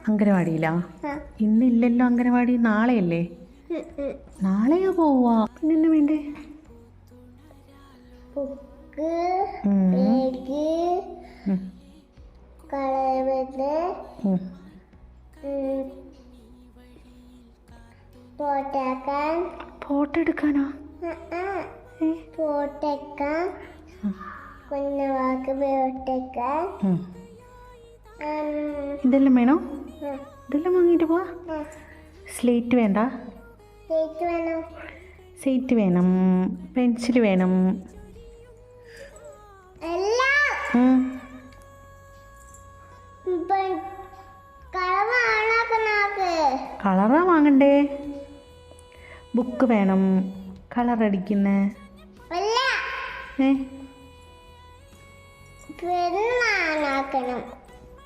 അംഗനവാടിയിലാ? ഇന്നില്ലല്ലോ അംഗനവാടി, നാളെയല്ലേ? നാളെയോ പോവാ? പിന്നെ വേണ്ടേ? ഫോട്ടോ എടുക്കാനാ? ഇതെല്ലാം വേണോ? ഇതെല്ലാം വാങ്ങിയിട്ട് പോവാ. സ്ലേറ്റ് വേണ്ട? സ്ലേറ്റ് വേണം, പെൻസിൽ വേണം. കളറാ വാങ്ങണ്ടേ? ബുക്ക് വേണം, കളറടിക്കുന്ന.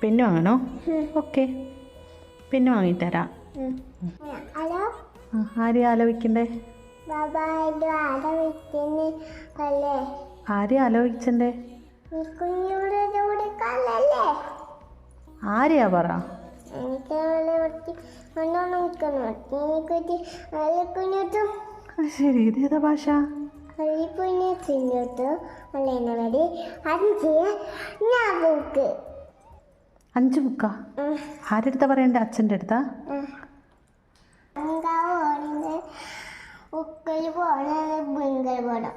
പെണ്ണ് വാങ്ങണോ? ഓക്കെ, പെണ്ണ് വാങ്ങിത്തരാം. ആരെയാ ആലോചിക്കണ്ടേ? ആരെയാ ആലോചിച്ചണ്ടേ? ആരെയാ പറ? ശരി, ഇതേതാ ഭാഷ? 5 ബുക്കാ? ആരുടെ അടുത്താ പറയണ്ടേ? അച്ഛൻ്റെ അടുത്താ? പോണം